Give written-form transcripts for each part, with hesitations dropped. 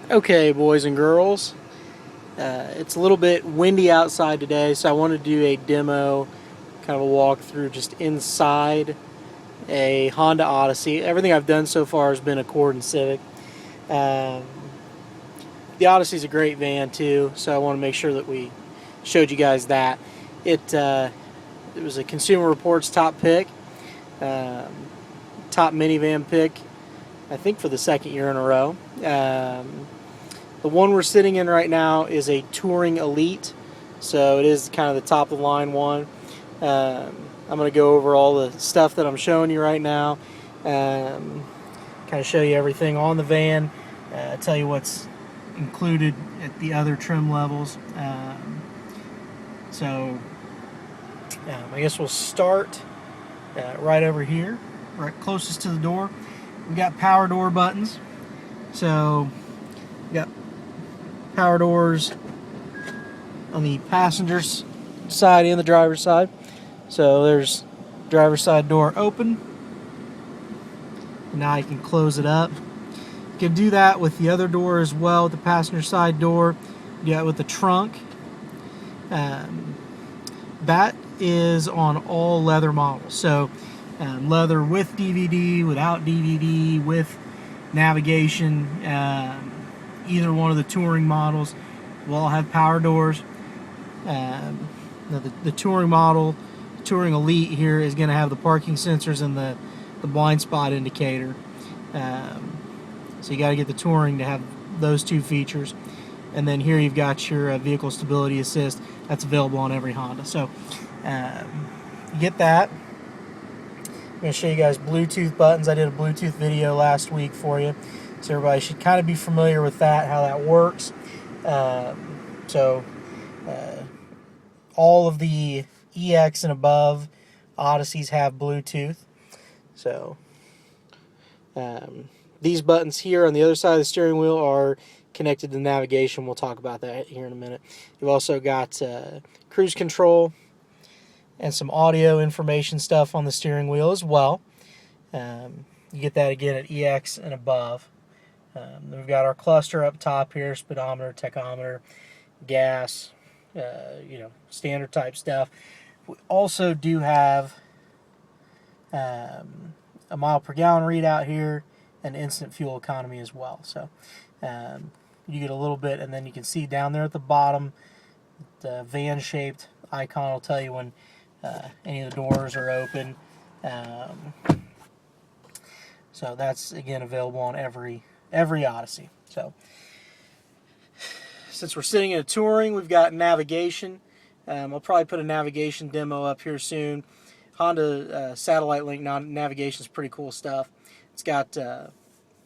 Okay, boys and girls, it's a little bit windy outside today, so I want to do a demo, kind of a walkthrough just inside a Honda Odyssey. Everything I've done so far has been Accord and Civic. Um, the Odyssey's a great van too, so I want to make sure that we showed you guys that. It was a Consumer Reports top pick, um, top minivan pick, I think for the second year in a row. The one we're sitting in right now is a Touring Elite, so it is kind of the top of the line one. I'm going to go over all the stuff that I'm showing you right now, kind of show you everything on the van, tell you what's included at the other trim levels. I guess we'll start right over here, right closest to the door. We've got power door buttons, so we've got power doors on the passenger's side and the driver's side. So there's driver's side door open. Now you can close it up. You can do that with the other door as well, with the passenger side door. You got with the trunk. That is on all leather models. So leather with DVD, without DVD, with navigation. Either one of the touring models will all have power doors. The touring model, Touring Elite here, is going to have the parking sensors and the blind spot indicator. So you got to get the touring to have those two features. And then here you've got your vehicle stability assist. That's available on every Honda. So you get that. I'm going to show you guys Bluetooth buttons. I did a Bluetooth video last week for you, so everybody should kind of be familiar with that, how that works. All of the EX and above Odysseys have Bluetooth. So these buttons here on the other side of the steering wheel are connected to navigation. We'll talk about that here in a minute. You've also got cruise control and some audio information stuff on the steering wheel as well. You get that again at EX and above. Then we've got our cluster up top here, speedometer, tachometer, gas, standard type stuff. We also do have a mile per gallon readout here and instant fuel economy as well. So you get a little bit, and then you can see down there at the bottom, the van-shaped icon will tell you when any of the doors are open. So that's, again, available on every Odyssey. So since we're sitting in a touring, we've got navigation. I'll probably put a navigation demo up here soon. Honda satellite link navigation is pretty cool stuff. It's got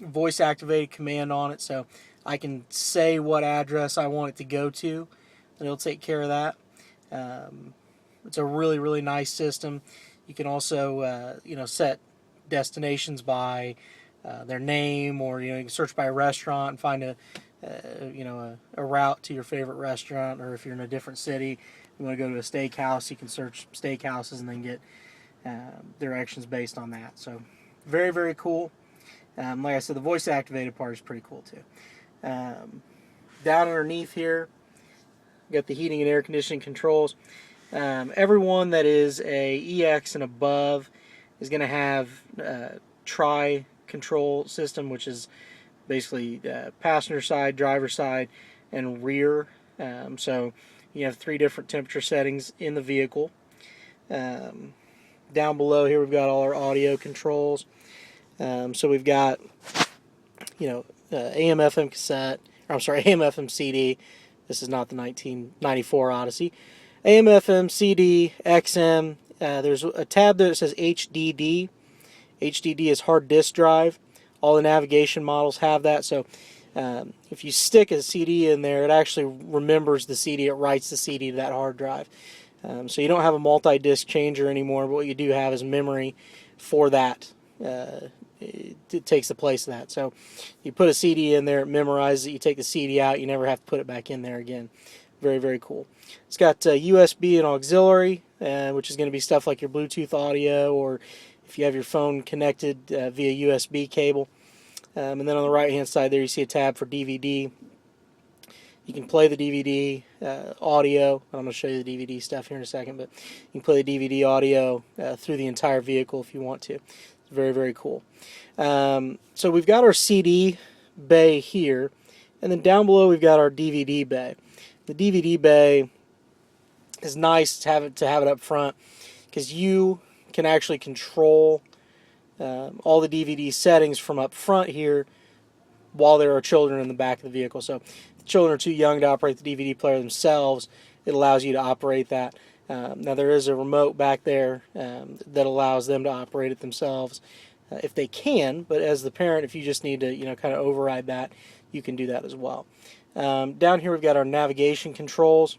voice activated command on it, so I can say what address I want it to go to, and it'll take care of that. It's a really, really nice system. You can also set destinations by their name, or you can search by a restaurant and find a route to your favorite restaurant. Or if you're in a different city, you want to go to a steakhouse, you can search steakhouses and then get directions based on that. So very, very cool. Like I said, the voice activated part is pretty cool too. Down underneath here, got the heating and air conditioning controls. Everyone that is a EX and above is going to have tri-control system, which is basically passenger side, driver side, and rear. So you have 3 different temperature settings in the vehicle. Down below here, we've got all our audio controls. So we've got, AM, FM cassette. Or I'm sorry, AM, FM CD. This is not the 1994 Odyssey. AM, FM, CD, XM. There's a tab there that says HDD. HDD is hard disk drive. All the navigation models have that. So if you stick a CD in there, it actually remembers the CD. It writes the CD to that hard drive. So you don't have a multi-disc changer anymore, but what you do have is memory for that. It takes the place of that. So you put a CD in there, it memorizes it. You take the CD out, you never have to put it back in there again. Very, very cool. It's got USB and auxiliary, which is going to be stuff like your Bluetooth audio, or if you have your phone connected via USB cable. And then on the right hand side there you see a tab for DVD. You can play the DVD audio. I'm going to show you the DVD stuff here in a second, but you can play the DVD audio through the entire vehicle if you want to. It's very, very cool. So we've got our CD bay here, and then down below we've got our DVD bay. The DVD bay is nice to have it up front because you can actually control all the DVD settings from up front here while there are children in the back of the vehicle. So if the children are too young to operate the DVD player themselves, it allows you to operate that. Now there is a remote back there that allows them to operate it themselves if they can, but as the parent, if you just need to kind of override that, you can do that as well. Down here we've got our navigation controls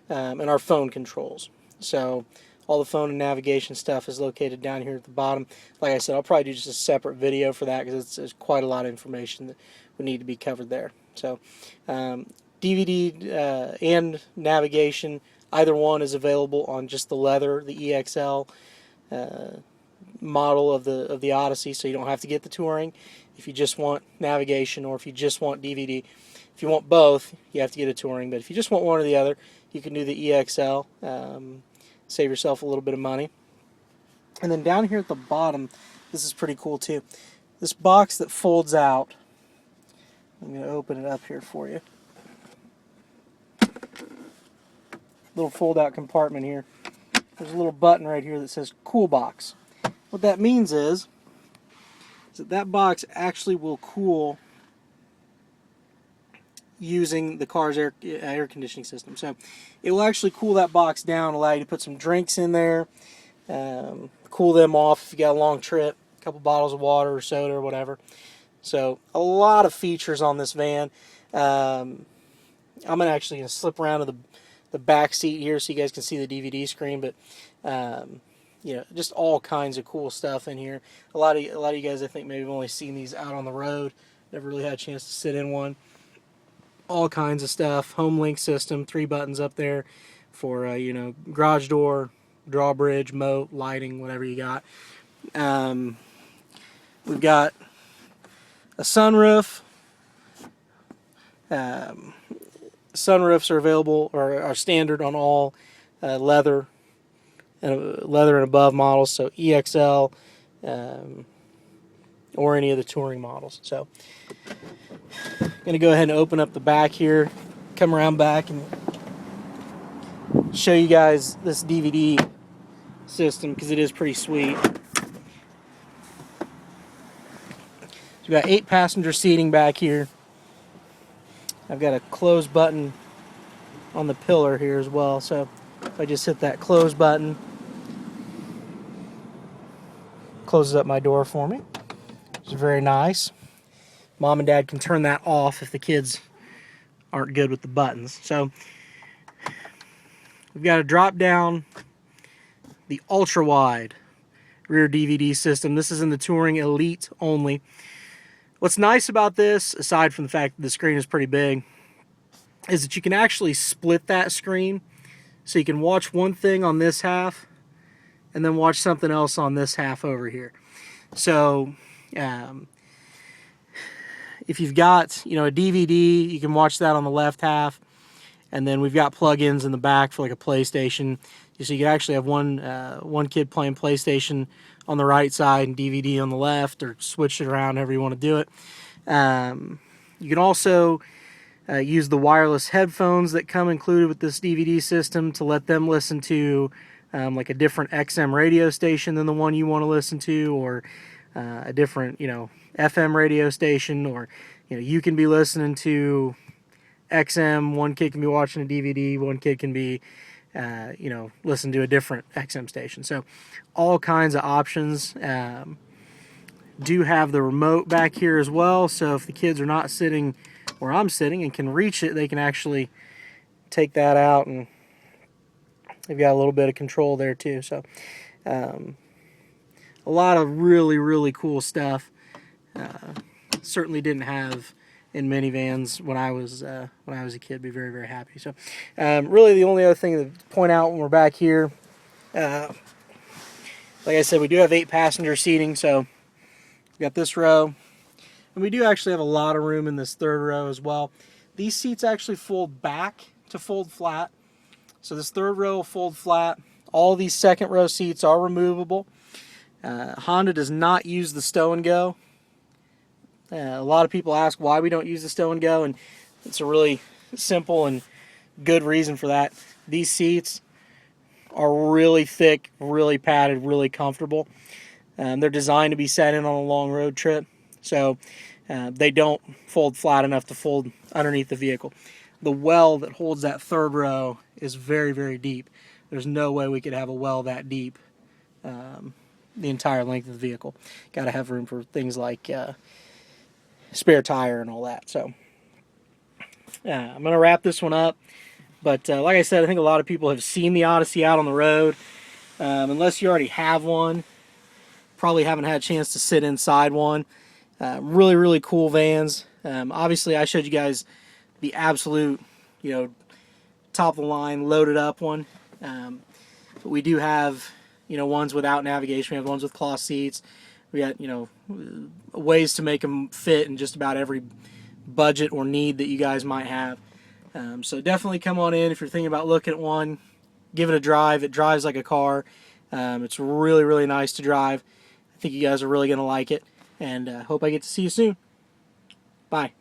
and our phone controls. So all the phone and navigation stuff is located down here at the bottom. Like I said, I'll probably do just a separate video for that because there's quite a lot of information that would need to be covered there. So DVD and navigation, either one is available on just the leather, the EXL model of the Odyssey, so you don't have to get the Touring if you just want navigation or if you just want DVD. If you want both, you have to get a Touring, but if you just want one or the other, you can do the EXL. Save yourself a little bit of money. And then down here at the bottom, this is pretty cool too. This box that folds out, I'm going to open it up here for you. Little fold-out compartment here. There's a little button right here that says Cool Box. What that means is that box actually will cool using the car's air conditioning system. So it will actually cool that box down, allow you to put some drinks in there, cool them off if you got a long trip, a couple bottles of water or soda or whatever. So a lot of features on this van. I'm actually going to slip around to the back seat here so you guys can see the DVD screen, but just all kinds of cool stuff in here. A lot of you guys, I think, maybe have only seen these out on the road. Never really had a chance to sit in one. All kinds of stuff. Home link system, 3 buttons up there for garage door, drawbridge, moat, lighting, whatever you got. We've got a sunroof. Sunroofs are available or are standard on all leather and above models, so EXL or any of the Touring models. So I'm going to go ahead and open up the back here, come around back and show you guys this DVD system because it is pretty sweet. So we've got 8 passenger seating back here. I've got a close button on the pillar here as well, so if I just hit that close button, closes up my door for me. It's very nice. Mom and Dad can turn that off if the kids aren't good with the buttons. So we've got a drop down, the ultra wide rear DVD system. This is in the Touring Elite only. What's nice about this, aside from the fact that the screen is pretty big, is that you can actually split that screen. So you can watch one thing on this half and then watch something else on this half over here. So if you've got a DVD, you can watch that on the left half, and then we've got plug-ins in the back for like a PlayStation. So you can actually have one kid playing PlayStation on the right side and DVD on the left, or switch it around however you want to do it. You can also use the wireless headphones that come included with this DVD system to let them listen to like a different XM radio station than the one you want to listen to, or a different FM radio station, or you can be listening to XM, one kid can be watching a DVD, one kid can be listen to a different XM station. So all kinds of options. Do have the remote back here as well, so if the kids are not sitting where I'm sitting and can reach it, they can actually take that out, and they've got a little bit of control there too. So a lot of really, really cool stuff. Certainly didn't have in minivans when I was a kid. Be very, very happy. So really the only other thing to point out when we're back here, like I said, we do have 8 passenger seating, so We got this row, and we do actually have a lot of room in this third row as well. These seats actually fold back to fold flat. So this third row will fold flat. All these second row seats are removable. Honda does not use the stow and go. A lot of people ask why we don't use the stow and go, and it's a really simple and good reason for that. These seats are really thick, really padded, really comfortable. They're designed to be sat in on a long road trip, so they don't fold flat enough to fold underneath the vehicle. The well that holds that third row is very, very deep. There's no way we could have a well that deep the entire length of the vehicle. Got to have room for things like spare tire and all that. So I'm going to wrap this one up. But like I said, I think a lot of people have seen the Odyssey out on the road. Unless you already have one, probably haven't had a chance to sit inside one. Really, really cool vans. Obviously, I showed you guys the absolute, top of the line, loaded up one. But we do have, ones without navigation. We have ones with cloth seats. We got, ways to make them fit in just about every budget or need that you guys might have. So definitely come on in if you're thinking about looking at one. Give it a drive. It drives like a car. It's really, really nice to drive. I think you guys are really going to like it. And hope I get to see you soon. Bye.